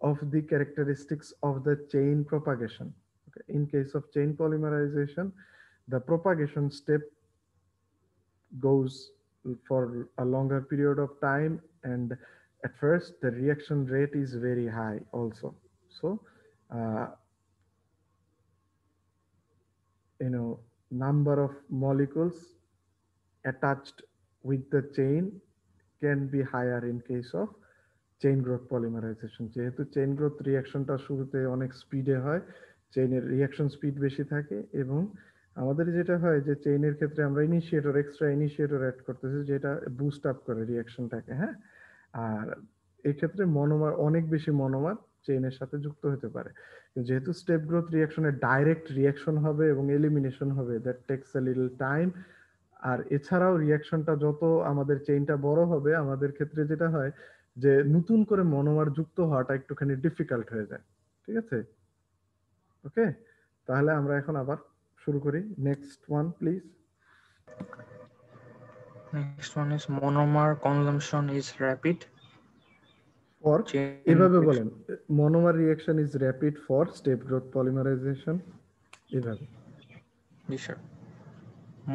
of the characteristics of the chain propagation. Okay. In case of chain polymerization, the propagation step goes for a longer period of time, and at first the reaction rate is very high also. So number of molecules attached with the chain can be higher in case of chain growth polymerization. যেহেতু chain growth reactionটা শুরুতে অনেক স্পিডে হয়, চেইনের reaction speed বেশি থাকে, এবং আমাদের যেটা হয় যে চেইনের ক্ষেত্রে আমরা এক্সট্রা ইনিশিয়েটর অ্যাড করতেছি, যেটা বুস্ট আপ করে রিঅ্যাকশনটাকে। হ্যাঁ, আর এই ক্ষেত্রে মনোমার, অনেক বেশি মনোমার চেইনের সাথে যুক্ত হতে পারে। যেহেতু স্টেপ গ্রোথ রিঅ্যাকশনে ডাইরেক্ট রিঅ্যাকশন হবে এবং এলিমিনেশন হবে, that takes a little time. আর এছাড়াও রিঅ্যাকশনটা যত আমাদের চেইনটা বড় হবে, আমাদের ক্ষেত্রে যেটা হয় যে নতুন করে মনোমার যুক্ত হওয়াটা একটুখানি ডিফিকাল্ট হয়ে যায়। ঠিক আছে? ওকে, তাহলে আমরা এখন আবার শুরু করি। Next one please. Next one is monomer consumption is rapid. For, এভাবে বলেন, monomer reaction is rapid for step growth polymerization, এভাবে। জি sir.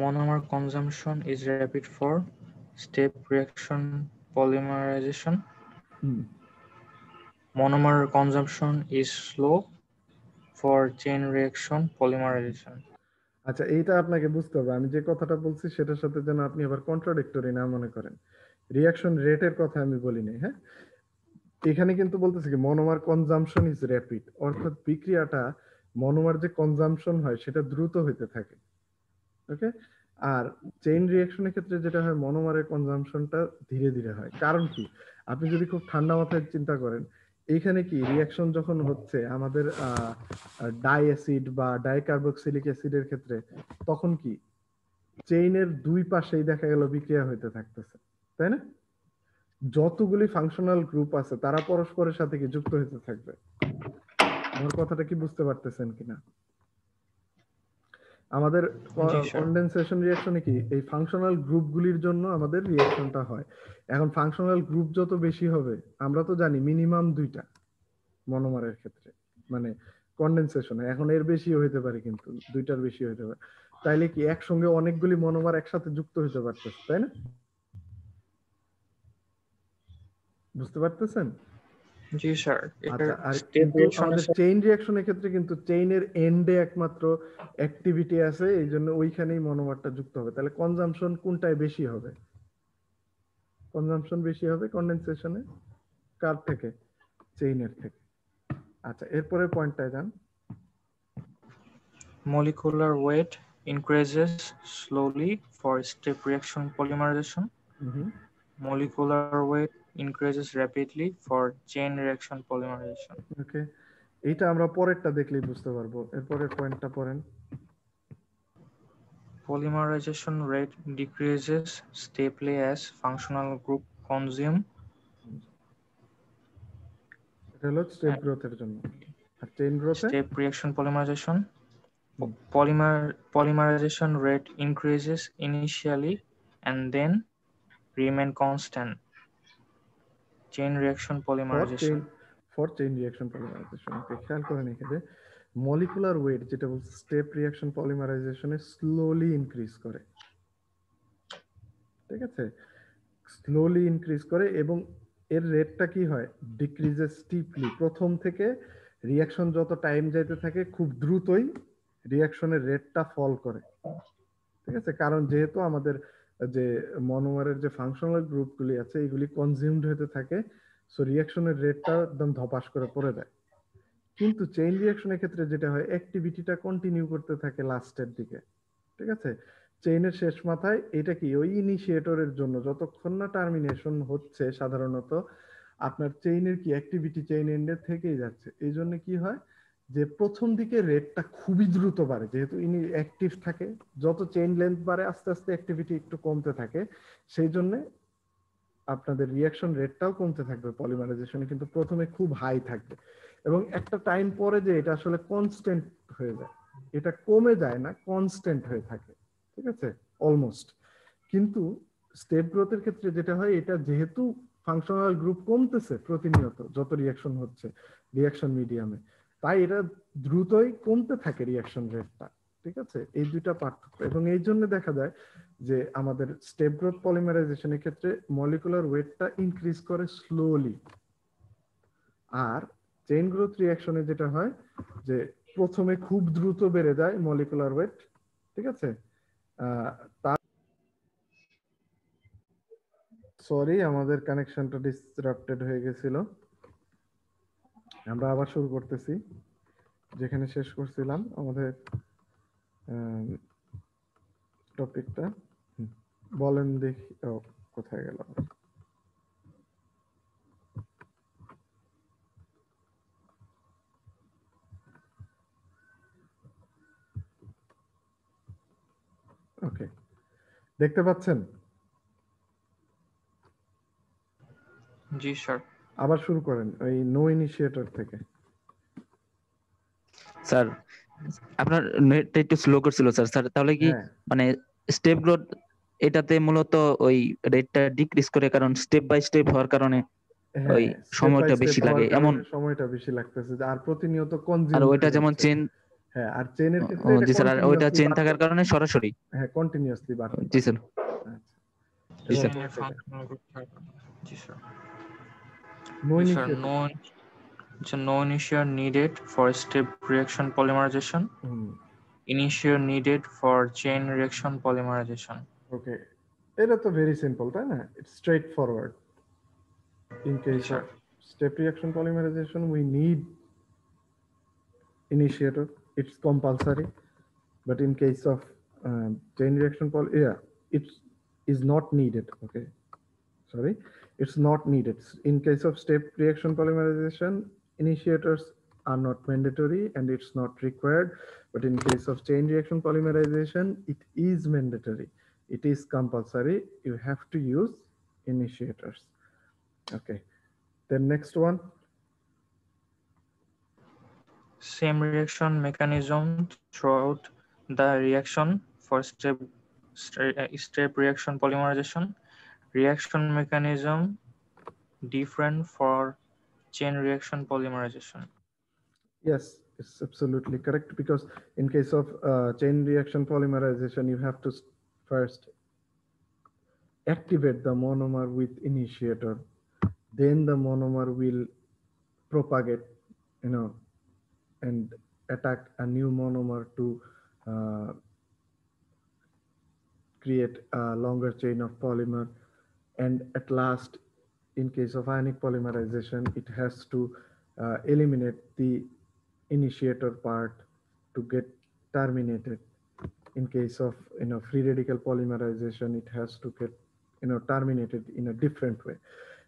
Monomer consumption is rapid for step reaction polymerization. Monomer consumption is slow for chain reaction polymerization. আচ্ছা, এইটা আপনাকে বুঝতে হবে। আমি যে কথাটা বলছি সেটার সাথে যেন আপনি আবার কন্ট্রাডিক্টরি না মনে করেন। রিঅ্যাকশন রেটের কথা আমি বলিনি। হ্যাঁ, এখানে কিন্তু বলতেছি কি মনোমার কনজাম্পশন ইজ র্যাপিড, অর্থাৎ বিক্রিয়াটা মনোমার যে কনজাম্পশন হয় সেটা দ্রুত হইতে থাকে। ওকে, আর চেইন রিঅ্যাকশনের ক্ষেত্রে যেটা হয় মনোমারের কনজাম্পশনটা ধীরে ধীরে হয়। কারণ কি, আপনি যদি খুব ঠান্ডা মাথায় চিন্তা করেন, এইখানে কি রিঅ্যাকশন যখন হচ্ছে আমাদের ডাই অ্যাসিড বা ডাইকার্বক্সিলিক অ্যাসিডের ক্ষেত্রে, তখন কি চেইনের দুই পাশেই দেখা গেল বিক্রিয়া হইতে থাকতেছে, তাই না? যতগুলি ফাংশনাল গ্রুপ আছে তারা পরস্পরের সাথে কি যুক্ত হতে থাকবে। আমার কথাটা কি বুঝতে পারতেছেন কিনা? আমাদের কনডেনসেশন রিঅ্যাকশনে কি এই ফাংশনাল গ্রুপগুলির জন্য আমাদের রিঅ্যাকশনটা হয়। এখন ফাংশনাল গ্রুপ যত বেশি হবে, আমরা তো জানি মিনিমাম 2টা মনোমারের ক্ষেত্রে, মানে কনডেনসেশনে। এখন এর বেশি হইতে পারে, কিন্তু 2টার বেশি হইতে পারে। তাইলে কি একসঙ্গে অনেকগুলি মনোমার একসাথে যুক্ত হতে পারতেছে, তাই না? বুঝতে পারতেছেন? জি স্যার। আচ্ছা, আর কিন্তু আমাদের চেইন রিঅ্যাকশনের ক্ষেত্রে কিন্তু চেইনের এন্ডে একমাত্র অ্যাক্টিভিটি আছে, এই জন্য ওইখানেই মনোমারটা যুক্ত হবে। তাহলে কনজাম্পশন কোনটায় বেশি হবে? কনজাম্পশন বেশি হবে কনডেনসেশনে। কার থেকে? চেইনের থেকে। আচ্ছা, এরপরে পয়েন্টটায় যান। Molecular weight increases slowly for step reaction polymerization. Molecular weight increases rapidly for chain reaction polymerization. ওকে, এটা আমরা পরেরটা দেখলেই বুঝতে পারবো। এরপরের পয়েন্টটা পড়েন। Polymerization rate decreases steeply as functional group consume. এটা হলো স্টেপ গ্রোথের জন্য। আর chain গ্রোথে step reaction polymerization. Hmm. Polymerization rate increases initially and then remain constant. Chain reaction polymerization. For chain reaction polymerization খেয়াল করেন এখানে মলিকুলার ওয়েট যেটা বলছে step reaction পলিমারাইজেশনে স্লোলি ইনক্রিজ করে, ঠিক আছে, স্লোলি ইনক্রিজ করে এবং এর রেটটা কি হয় ডিক্রিজেস স্টিপলি। প্রথম থেকে রিয়াকশন যত টাইম যাইতে থাকে খুব দ্রুতই রিয়াকশনের রেটটা ফল করে, ঠিক আছে, কারণ যেহেতু আমাদের যে মনোমারের যে ফাংশনাল গ্রুপগুলি আছে এগুলি কনজিউমড হতে থাকে, সো রিয়াকশনের রেটটা একদম ধপাস করে পড়ে যায়। কিন্তু চেইন রিয়াকশনের ক্ষেত্রে যেটা হয় অ্যাক্টিভিটিটা কন্টিনিউ করতে থাকে লাস্টের দিকে, ঠিক আছে, চেইনের শেষ মাথায় এটা কি ওই ইনিশিয়েটরের জন্য যতক্ষণ না টার্মিনেশন হচ্ছে সাধারণত আপনার চেইনের কি অ্যাক্টিভিটি চেইন এন্ডে থেকেই যাচ্ছে। এই জন্য কি হয় যে প্রথম দিকে রেটটা খুবই দ্রুত বাড়ে, যেহেতু ইনি অ্যাক্টিভ থাকে, যত চেইন লেন্থ বাড়ে আস্তে আস্তে অ্যাক্টিভিটি একটু কমতে থাকে, সেই জন্য আপনাদের রিয়াকশন রেটটাও কমতে থাকবে পলিমারাইজেশনে, কিন্তু প্রথমে খুব হাই থাকবে এবং একটা টাইম পরে যে এটা আসলে কনস্ট্যান্ট হয়ে যায়, এটা কমে যায় না, কনস্ট্যান্ট হয়ে থাকে, ঠিক আছে, অলমোস্ট। কিন্তু স্টেপ গ্রোথের ক্ষেত্রে যেটা হয় এটা যেহেতু ফাংশনাল গ্রুপ কমতেছে প্রতিনিয়ত যত রিয়াকশন হচ্ছে রিয়াকশন মিডিয়ামে, তাই এটা দ্রুতই কমতে থাকে রিয়াকশন রেটটা, ঠিক আছে, এই দুইটা পার্থক্য। এবং এই জন্য দেখা যায় যে আমাদের স্টেপ গ্রোথ পলিমারাইজেশনের ক্ষেত্রে মলিকুলার ওয়েটটা ইনক্রিজ করে স্লোলি, আর চেইন গ্রোথ রিয়াকশনে যেটা হয় যে প্রথমে খুব দ্রুত বেড়ে যায় মলিকুলার ওয়েট, ঠিক আছে। তার সরি আমাদের কানেকশনটা ডিসরাপ্টেড হয়ে গেছিল, আমরা আবার শুরু করতেছি যেখানে শেষ করছিলাম আমাদের টপিকটা। বলেন দেখি, কোথায় গেল? ওকে, দেখতে পাচ্ছেন? জি স্যার। আবার শুরু করেন ওই নো ইনিশিয়েটর থেকে। স্যার আপনার নেটটা একটু স্লো করছিল স্যার। স্যার তাহলে কি হ্যাঁ মানে স্টেপ গ্রোথ এটাতে মূলত ওই রেটটা ডিক্রিজ করে, কারণ স্টেপ বাই স্টেপ হওয়ার কারণে ওই হ্যাঁ, স্টেপ বাই সময়টা স্টেপ বেশি হওয়ার লাগে এমন। কারণে সময়টা বেশি লাগতেছে, আর প্রতিনিয়ত আর কনজিউম ওইটা যেমন চেন, হ্যাঁ, আর চেনের ক্ষেত্রে এটা জি স্যার, আর ওইটা কন্টিনিউয়াসলি চেন থাকার কারণে সরাসরি। হ্যাঁ, কন্টিনিউয়াসলি বাড়তে জি থাকে। স্যার, আচ্ছা, জি স্যার। চেইনের ফাংশনাল গ্রুপ থাকে। জি স্যার। নো জি sir, initiator. no initiator needed for step reaction polymerization. Initiator needed for chain reaction polymerization. ওকে, এটা তো ভেরি সিম্পল, তাই না? It's straight forward. In G case sir. of step reaction polymerization, we need initiator. It's compulsory. But in case of chain reaction it is not needed. Okay, sorry, it's not needed. In case of step reaction polymerization, initiators are not mandatory and it's not required. But in case of chain reaction polymerization, it is mandatory. It is compulsory. You have to use initiators. Okay. Then next one. Same reaction mechanism throughout the reaction for step reaction polymerization. Reaction mechanism different for chain reaction polymerization. Yes, it's absolutely correct, because in case of chain reaction polymerization, you have to first activate the monomer with initiator. Then the monomer will propagate, and attack a new monomer to create a longer chain of polymer. And at last, in case of ionic polymerization, it has to eliminate the initiator part to get terminated. In case of free radical polymerization, it has to get terminated in a different way.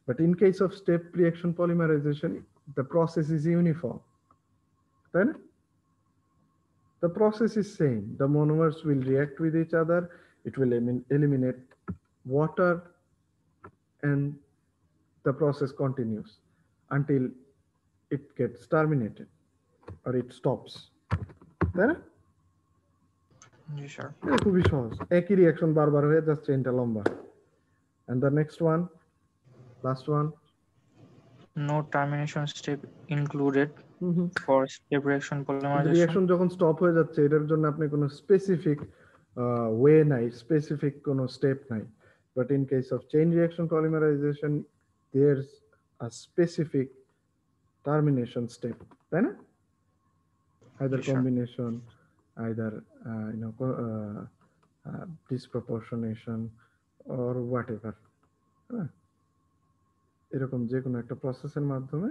But in case of step reaction polymerization, the process is uniform. Then the process is same. The monomers will react with each other. It will eliminate water, and the process continues until it gets terminated. or it stops, তাই না? জি sir. এটা খুবই সহজ, একই reaction বারবার হয়ে just চেইনটা লম্বা। and the next one, last one. No termination step included for step reaction polymerization. Reaction যখন স্টপ হয়ে যাচ্ছে এটার জন্য আপনি কোনো স্পেসিফিক ওয়ে নাই, স্পেসিফিক কোনো স্টেপ নাই, but in case of chain reaction polymerization there's a specific termination step, তাই না? Either Yes, sir. Combination, either disproportionation or whatever, হ্যাঁ, এরকম যে কোনো একটা প্রসেসের মাধ্যমে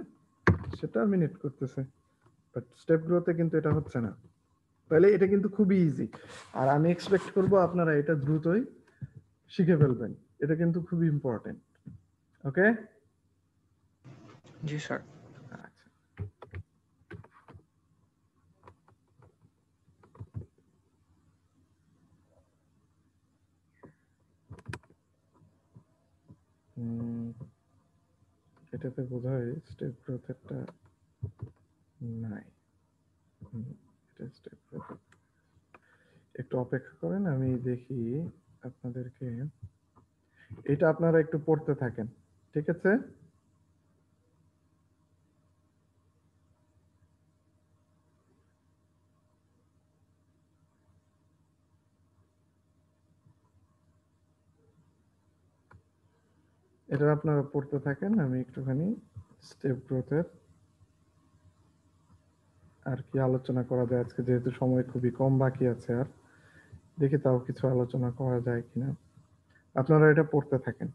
সে টার্মিনেট করতেছে, বাট স্টেপ গ্রোথে কিন্তু এটা হচ্ছে না। তাহলে এটা কিন্তু খুবই ইজি, আর আমি এক্সপেক্ট করব আপনারা এটা দ্রুতই শিখে ফেলবেন, এটা কিন্তু খুবই ইম্পর্টেন্ট। ওকে, জি স্যার। আচ্ছা, এটাতে বোধহয় স্টেপ গ্রোথেরটা নাই। এটা স্টেপ গ্রোথ, একটু অপেক্ষা করেন, আমি দেখি আপনাদেরকে, এটা আপনারা একটু পড়তে থাকেন, ঠিক আছে? এটা আপনারা পড়তে থাকেন, আমি একটুখানি স্টেপ গ্রোথের আর কি আলোচনা করা যায় আজকে, যেহেতু সময় খুবই কম বাকি আছে, আর দেখি তাও কিছু আলোচনা করা যায় কিনা। আপনারা এটা পড়তে থাকেন।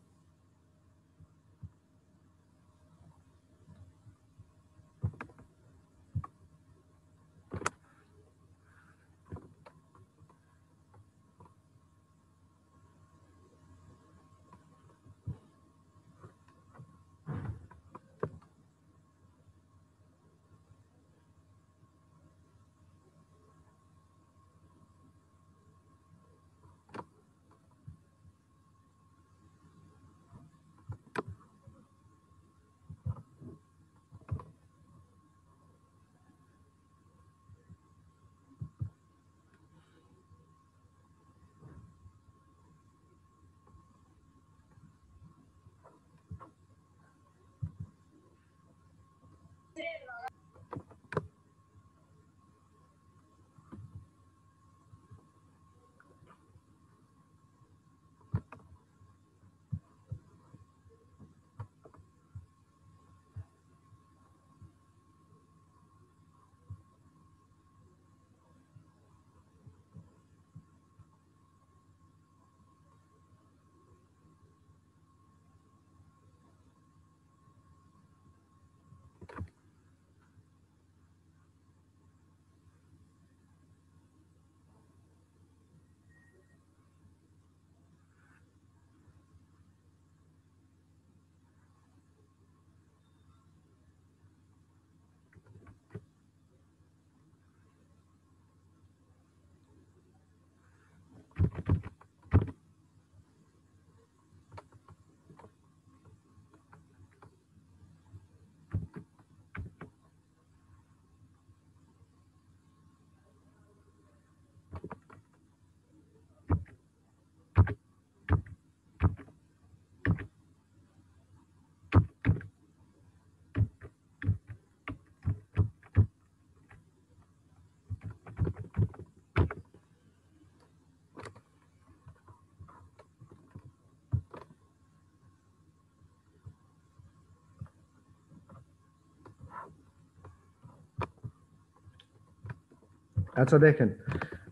আচ্ছা দেখেন,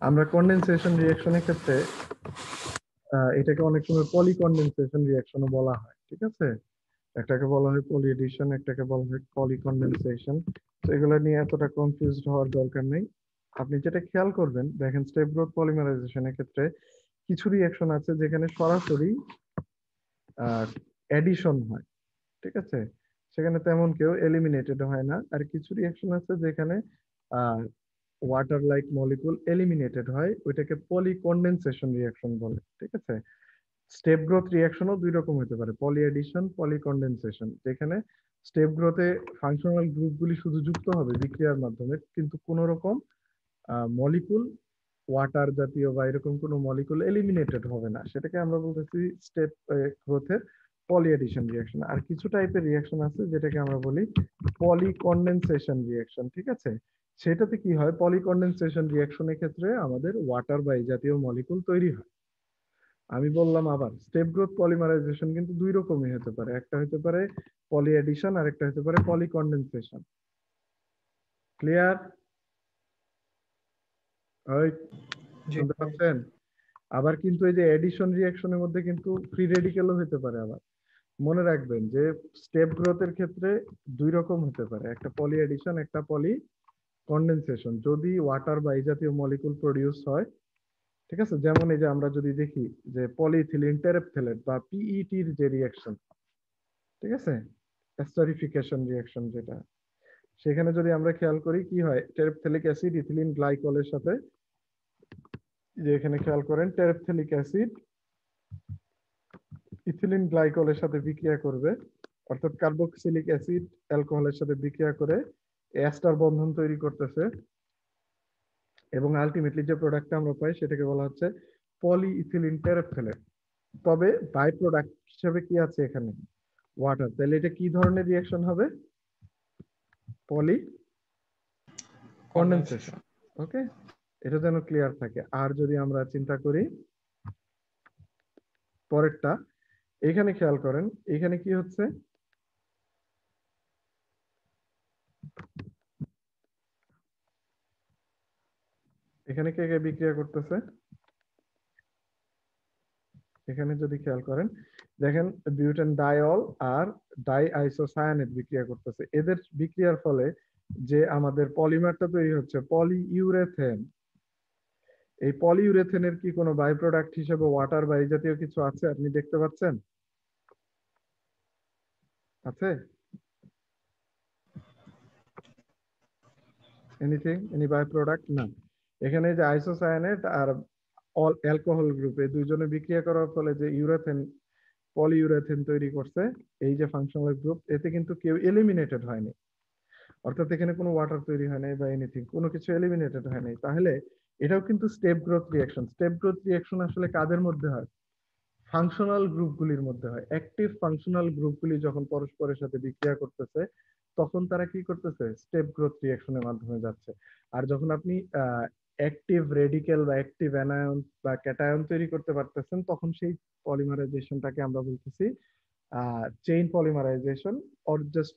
আমরা কন্ডেনসেশন রিঅ্যাকশনের ক্ষেত্রে এটাকে অনেক সময় পলি কন্ডেনসেশন রিঅ্যাকশনও বলা হয়, ঠিক আছে? একটাকে বলা হয় পলি এডিশন, একটাকে বলা হয় পলি কন্ডেনসেশন। তো এগুলো নিয়ে এতটা কনফিউজড হওয়ার দরকার নেই। আপনি যেটা খেয়াল করবেন, দেখেন স্টেপ গ্রোথ পলিমারাইজেশনের ক্ষেত্রে কিছু রিঅ্যাকশন আছে যেখানে সরাসরি এডিশন হয়, ঠিক আছে? সেখানে তেমন কেউ এলিমিনেটেড হয় না। আর কিছু রিঅ্যাকশন আছে যেখানে ওয়াটার লাইক মলিকুল এলিমিনেটেড হয়, ওইটাকে পলি কন্ডেনসেশন রিঅ্যাকশন বলে, ঠিক আছে? স্টেপ গ্রোথ রিঅ্যাকশনও দুই রকম হতে পারে, পলি এডিশন, পলি কনডেনসেশন, যেখানে স্টেপ গ্রোথে ফাংশনাল গ্রুপগুলি শুধু যুক্ত হবে বিক্রিয়ার মাধ্যমে, কিন্তু কোন রকম মলিকুল, ওয়াটার জাতীয় বা এরকম কোনো মলিকুল এলিমিনেটেড হবে না, সেটাকে আমরা বলতেছি স্টেপ গ্রোথের পলি এডিশন রিঅ্যাকশন। আর কিছু টাইপের রিঅ্যাকশন আছে যেটাকে আমরা বলি পলি কনডেনসেশন রিঅ্যাকশন, ঠিক আছে? সেটাতে কি হয়, পলি কনডেনসেশন রিঅ্যাকশনের ক্ষেত্রে আমাদের ওয়াটার বা এই জাতীয় মলিকুল তৈরি হয়। আমি বললাম আবার, স্টেপ গ্রোথ পলিমারাইজেশন কিন্তু দুই রকমই হতে পারে, একটা হতে পারে পলি এডিশন আর একটা হতে পারে পলি কনডেনসেশন। ক্লিয়ার? ওই শুনতে পাচ্ছেন? আবার কিন্তু এই যে এডিশন রিঅ্যাকশনের মধ্যে কিন্তু ফ্রি রেডিক্যালও হতে পারে। আবার মনে রাখবেন যে স্টেপ গ্রোথের ক্ষেত্রে দুই রকম হতে পারে, একটা পলি এডিশন, একটা পলি কনডেনসেশন। যদি ওয়াটার বা এই জাতীয় মলিকুল প্রডিউস হয়, ঠিক আছে, যেমন এই যে আমরা যদি দেখি যে পলিইথিলিন টেরেপথ্যালেট বা পিইটির যে রিঅ্যাকশন, ঠিক আছে, এস্টারিফিকেশন রিঅ্যাকশন যেটা, সেখানে যদি আমরা খেয়াল করি কি হয়, টেরেপথ্যালিক অ্যাসিড ইথিলিন গ্লাইকলের সাথে, যে এখানে খেয়াল করেন টেরেপথ্যালিক অ্যাসিড ইথিলিন গ্লাইকলের সাথে বিক্রিয়া করবে, অর্থাৎ কার্বক্সিলিক অ্যাসিড অ্যালকোহলের সাথে বিক্রিয়া করে এস্টার বন্ধন তৈরি করতেছে, এবং আলটিমেটলি যে প্রোডাক্টটা আমরা পাই সেটাকে বলা হচ্ছে পলিইথিলিন টেরেপথ্যালেট। তবে বাই প্রোডাক্ট হিসেবে কি আছে এখানে, ওয়াটার। তাহলে এটা কি ধরনের রিঅ্যাকশন হবে? পলি কনডেনসেশন। ওকে, এটা যেন ক্লিয়ার থাকে। আর যদি আমরা চিন্তা করি পরেরটা, এখানে খেয়াল করেন, এখানে কি হচ্ছে, এখানে কে কে বিক্রিয়া করতেছে, এখানে যদি খেয়াল করেন দেখেন বিউটেন ডাইল আর ডাই আইসোসায়ানেট বিক্রিয়া করতেছে। এদের বিক্রিয়ার ফলে যে আমাদের পলিমারটা তৈরি হচ্ছে পলিইউরেথেন, এই পলিইউরেথেনের কি কোনো বাই প্রোডাক্ট হিসেবে ওয়াটার বা এই জাতীয় কিছু আছে আপনি দেখতে পাচ্ছেন? আছে এনিথিং, এনি বাই প্রোডাক্ট? না। এখানে যে আইসোসায়ানেট আর অল অ্যালকোহল গ্রুপ, এই দুইজনে বিক্রিয়া করার ফলে যে ইউরেথেন, পলিইউরেথেন তৈরি করছে, এই যে ফাংশনাল গ্রুপ, এতে কিন্তু কেউ এলিমিনেটেড হয়নি, অর্থাৎ এখানে কোনো ওয়াটার তৈরি হয় নাই বা এনিথিং, কোনো কিছু এলিমিনেটেড হয় নাই। তাহলে এটাও কিন্তু step growth reaction. Step growth reaction আসলে কাদের মধ্যে হয়? ফাংশনাল গ্রুপগুলির মধ্যে হয়। অ্যাক্টিভ ফাংশনাল গ্রুপগুলি যখন পরস্পরের সাথে বিক্রিয়া করতেছে, তখন তারা কি করতেছে? স্টেপ গ্রোথ রিঅ্যাকশনের মাধ্যমে যাচ্ছে। আর যখন আপনি অ্যাক্টিভ রেডিক্যাল বা অ্যাক্টিভ অ্যানায়ন বা ক্যাটায়ন তৈরি করতে পারতেছেন, তখন সেই পলিমারাইজেশনটাকে আমরা বলতেছি chain polymerization or just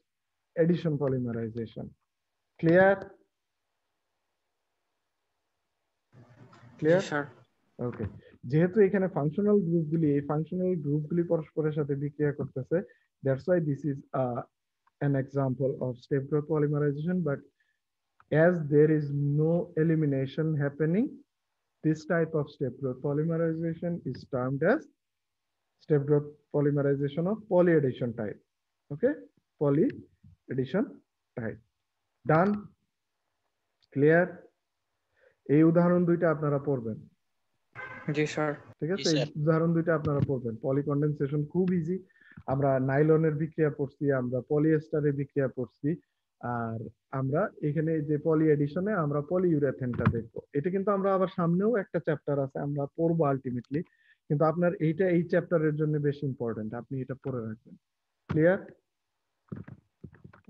addition polymerization. Clear? Clear? Okay. যেহেতু এখানে ফাংশনাল গ্রুপগুলি, এই ফাংশনাল গ্রুপগুলি পরস্পরের সাথে বিক্রিয়া করতেছে, that's why this is an example of step growth polymerization. But as there is no elimination happening, this type of step growth polymerization is termed as step growth polymerization of polyaddition type. Okay, polyaddition type. Done? Clear? এই উদাহরণ দুইটা আপনারা পড়বেন। জি sir. ঠিক আছে, এই উদাহরণ দুইটা আপনারা পড়বেন। পলি কনডেনসেশন খুব ইজি, আমরা নাইলনের বিক্রিয়া পড়ছি, আমরা পলিএস্টারের বিক্রিয়া পড়ছি, আর আমরা এখানে যে পলি এডিশনে আমরা পলিইউরেথেনটা দেখবো। এটা কিন্তু আমরা আবার সামনেও একটা চ্যাপ্টার আছে আমরা পড়বো আলটিমেটলি, কিন্তু আপনার এইটা এই চ্যাপ্টারের জন্য বেশি ইম্পর্টেন্ট, আপনি এটা পড়ে রাখবেন। ক্লিয়ার?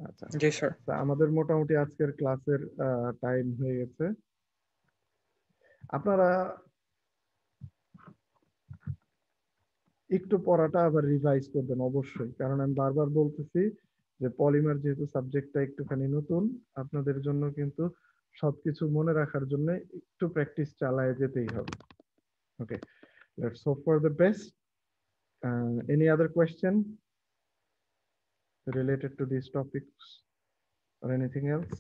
আচ্ছা জি স্যার। আমাদের মোটামুটি আজকের ক্লাসের টাইম হয়ে গেছে। আপনারা একটু পড়াটা আবার রিভাইজ করবেন অবশ্যই, কারণ আমি বারবার বলতেছি যে পলিমার যেহেতু সাবজেক্টটা একটুখানি নতুন, আপনাদের জন্য কিন্তু সবকিছু মনে রাখার জন্য একটু প্র্যাকটিস চালায় যেতেই হবে। Okay, let's hope for the best. Any other question related to this topics or anything else?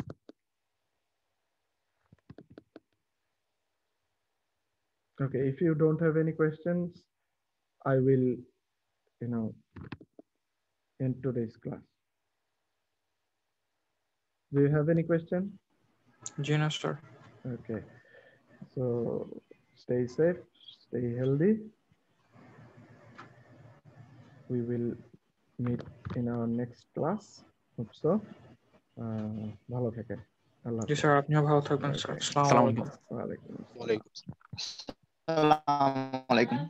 Okay, if you don't have any questions, I will, end today's class. Do you have any question? জি না sir. Okay, so stay safe, stay healthy. we will meet in our next class. Hope so. ভালো থাকেন। আল্লাহ জি sir, আপনিও ভালো থাকবেন sir. আসসালামু আসসালামু আলাইকুম। আলাইকুম। ওয়ালাইকুম আসসালাম। ওয়ালাইকুম আসসালাম। আসসালামু আলাইকুম।